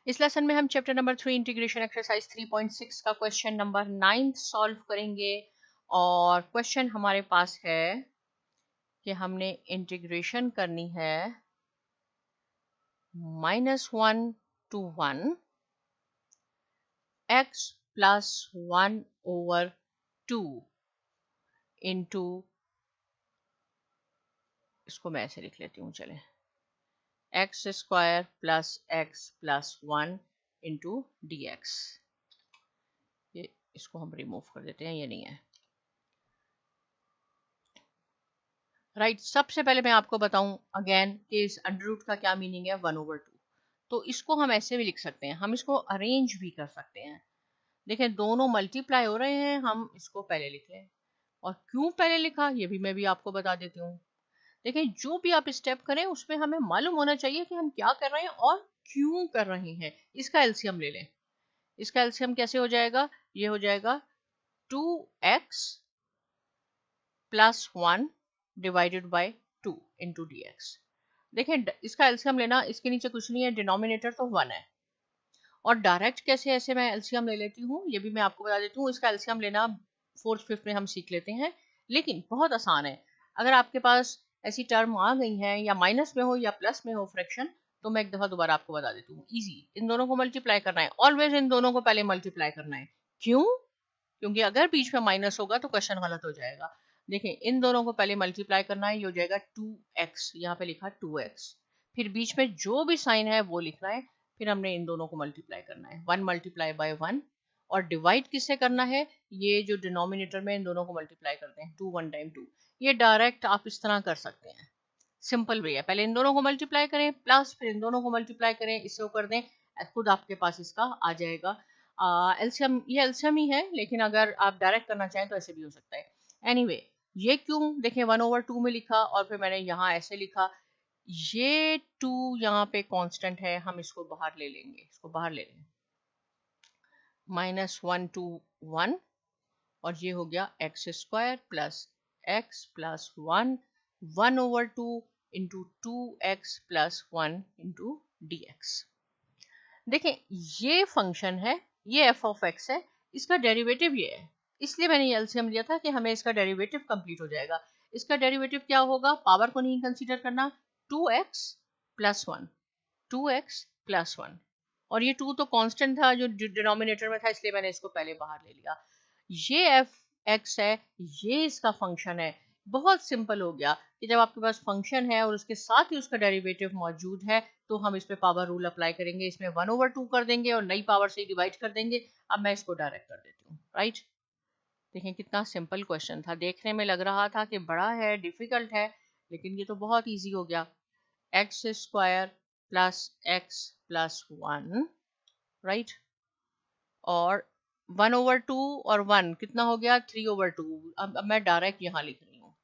इस लेसन में हम चैप्टर नंबर 3 इंटीग्रेशन एक्सरसाइज 3.6 का क्वेश्चन नंबर 9 सॉल्व करेंगे। और क्वेश्चन हमारे पास है कि हमने इंटीग्रेशन करनी है -1 to 1 x plus 1 over 2 into, इसको मैं ऐसे लिख लेती हूँ, चले, x square plus x plus 1 into D x. ये इसको हम रिमूव कर देते हैं, ये नहीं है। राइट, सबसे पहले मैं आपको बताऊं अगेन कि इस अंडर रूट का क्या मीनिंग है, 1/2। तो इसको हम ऐसे भी लिख सकते हैं, हम इसको अरेंज भी कर सकते हैं। देखें, दोनों मल्टीप्लाई हो रहे हैं, हम इसको पहले लिख लें। और क्यों पहले लिखा ये भी मैं भी आपको बता देती हूँ। देखें, जो भी आप स्टेप करें उसमें हमें मालूम होना चाहिए कि हम क्या कर रहे हैं और क्यों कर रहे हैं। इसका एलसीएम ले लें। इसका एलसीएम कैसे हो जाएगा, ये हो जाएगा 2x plus 1 divided by 2 into D x. देखें, इसका एलसीएम लेना, इसके नीचे कुछ नहीं है, डिनोमिनेटर तो 1 है। और डायरेक्ट कैसे ऐसे मैं एलसीएम ले लेती हूँ ये भी मैं आपको बता देती हूँ। इसका एलसीएम लेना 4th 5th में हम सीख लेते हैं, लेकिन बहुत आसान है। अगर आपके पास ऐसी टर्म आ गई है या माइनस में हो या प्लस में हो फ्रैक्शन, तो मैं एक दफा दोबारा आपको बता देती हूँ। इजी, इन दोनों को मल्टीप्लाई करना है, ऑलवेज इन दोनों को पहले मल्टीप्लाई करना है। क्यों? क्योंकि अगर बीच में माइनस होगा तो क्वेश्चन गलत हो जाएगा। देखें, इन दोनों को पहले मल्टीप्लाई करना है, ये हो जाएगा 2x, यहाँ पे लिखा 2x, फिर बीच में जो भी साइन है वो लिखना है, फिर हमने इन दोनों को मल्टीप्लाई करना है, 1 मल्टीप्लाई बाय 1। और डिवाइड किससे करना है, ये जो डिनोमिनेटर में इन दोनों को मल्टीप्लाई करते हैं, 2 1 टाइम 2। ये डायरेक्ट आप इस तरह कर सकते हैं, सिंपल वे है। पहले इन दोनों को मल्टीप्लाई करें प्लस, फिर इन दोनों को मल्टीप्लाई करें, इससे कर दें, खुद आपके पास इसका आ जाएगा एलसीएम। ये एलसीएम ही है, लेकिन अगर आप डायरेक्ट करना चाहें तो ऐसे भी हो सकता है। एनीवे, ये क्यों, देखें 1/2 में लिखा और फिर मैंने यहाँ ऐसे लिखा। ये 2 यहाँ पे कांस्टेंट है, हम इसको बाहर ले लेंगे, इसको बाहर ले लें, -1 to 1, और ये हो गया x square plus x plus 1/2 into 2x plus 1 into D x. देखें, ये फंक्शन है, ये एफ ऑफ एक्स है, इसका डेरिवेटिव ये है, इसलिए मैंने ये एलसीएम लिया था कि हमें इसका डेरिवेटिव कंप्लीट हो जाएगा। इसका डेरिवेटिव क्या होगा, पावर को नहीं कंसीडर करना, 2x प्लस 1, 2x प्लस 1। और ये 2 तो कांस्टेंट था जो डिनोमिनेटर में था, इसलिए मैंने इसको पहले बाहर ले लिया। ये एफ एक्स है, ये इसका फंक्शन है। बहुत सिंपल हो गया कि जब आपके पास फंक्शन है और उसके साथ ही उसका डेरिवेटिव मौजूद है, तो हम इस पे पावर रूल अप्लाई करेंगे, इसमें 1/2 कर देंगे और नई पावर से डिवाइड कर देंगे। अब मैं इसको डायरेक्ट कर देती हूँ। राइट, देखें कितना सिंपल क्वेश्चन था, देखने में लग रहा था कि बड़ा है, डिफिकल्ट है, लेकिन ये तो बहुत ईजी हो गया। X square plus x plus 1, right, और 1/2 और 1 कितना हो गया, 3/2। अब मैं डायरेक्ट यहाँ लिख रही हूँ,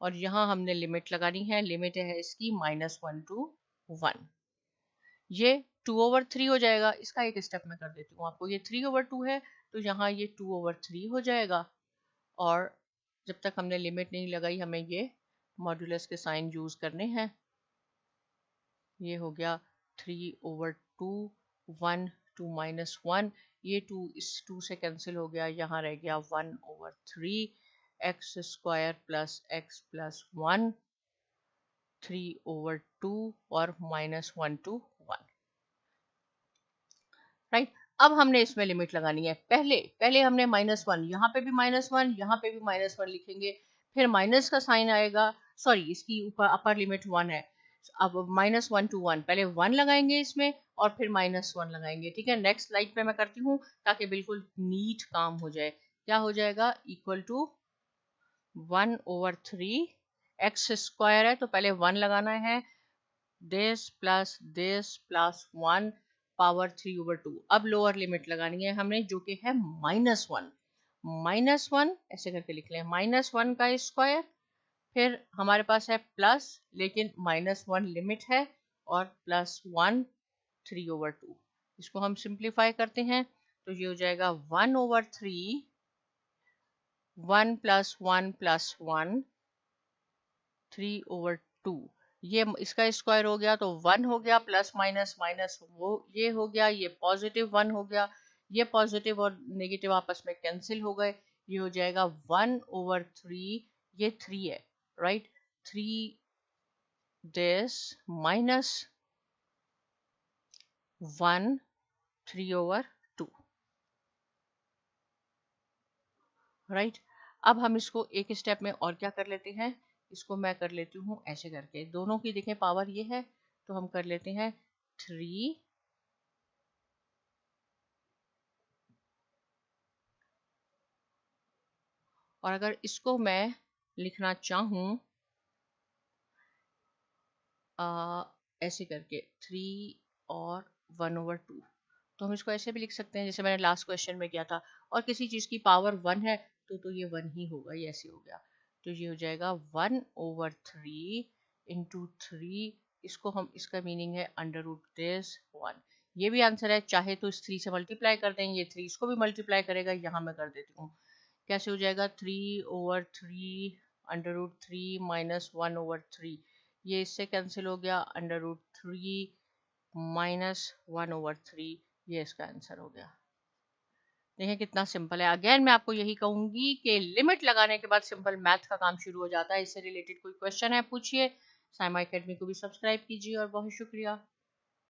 और यहाँ हमने लिमिट लगानी है, लिमिट है इसकी -1 to 1। ये 2/3 हो जाएगा। इसका एक स्टेप मैं कर देती हूँ आपको, ये 3/2 है तो यहाँ ये 2/3 हो जाएगा। और जब तक हमने लिमिट नहीं लगाई, हमें ये मॉड्यूलस के साइन यूज करने हैं। ये हो गया 3/2, 1 to -1, ये 2 इस 2 से कैंसिल हो गया, यहाँ रह गया 1/3, x square plus x plus 1, 3/2 और -1 to 1। राइट, अब हमने इसमें लिमिट लगानी है। पहले हमने -1, यहाँ पे भी -1, यहाँ पे भी -1 लिखेंगे, फिर माइनस का साइन आएगा, सॉरी इसकी ऊपर अपर लिमिट 1 है। अब -1 to 1, पहले 1 लगाएंगे इसमें और फिर -1 लगाएंगे। ठीक है, नेक्स्ट स्लाइड पे मैं करती हूँ ताकि बिल्कुल नीट काम हो जाए। क्या हो जाएगा, इक्वल टू 1/3, एक्स स्क्वायर है तो पहले 1 लगाना है, दिस प्लस 1 पावर 3/2। अब लोअर लिमिट लगानी है हमने, जो कि है -1, -1 ऐसे करके लिख लें, -1 का स्क्वायर, फिर हमारे पास है प्लस, लेकिन -1 लिमिट है, और +1 3/2। इसको हम सिंप्लीफाई करते हैं तो ये हो जाएगा 1/3, 1 + 1 + 1, 3/2। ये इसका स्क्वायर हो गया तो 1 हो गया, प्लस माइनस माइनस वो ये हो गया, ये पॉजिटिव 1 हो गया, ये पॉजिटिव और नेगेटिव आपस में कैंसिल हो गए, ये हो जाएगा 1/3, ये 3 है, राइट, 3 दिस माइनस 1 3/2, राइट। अब हम इसको एक स्टेप में और क्या कर लेते हैं, इसको मैं कर लेती हूँ ऐसे करके, दोनों की देखें पावर ये है तो हम कर लेते हैं 3, और अगर इसको मैं लिखना चाहूँ ऐसे करके 3 और 1/2, तो हम इसको ऐसे भी लिख सकते हैं जैसे मैंने लास्ट क्वेश्चन में किया था, और किसी चीज़ की पावर 1 है तो ये 1 ही होगा, ये ऐसे हो गया, तो ये हो जाएगा 1/3 इंटू 3, इसको हम, इसका मीनिंग है √1, ये भी आंसर है, चाहे तो इस 3 से मल्टीप्लाई कर दें, ये 3 इसको भी मल्टीप्लाई करेगा, यहाँ मैं कर देती हूँ, कैसे हो जाएगा 3/3 √3 माइनस 1/3, ये इससे कैंसिल हो गया, √3 माइनस 1/3, ये इसका आंसर हो गया। देखिए कितना सिंपल है। अगेन मैं आपको यही कहूंगी कि लिमिट लगाने के बाद सिंपल मैथ का काम शुरू हो जाता है। इससे रिलेटेड कोई क्वेश्चन है पूछिए। साइमा एकेडमी को भी सब्सक्राइब कीजिए और बहुत शुक्रिया।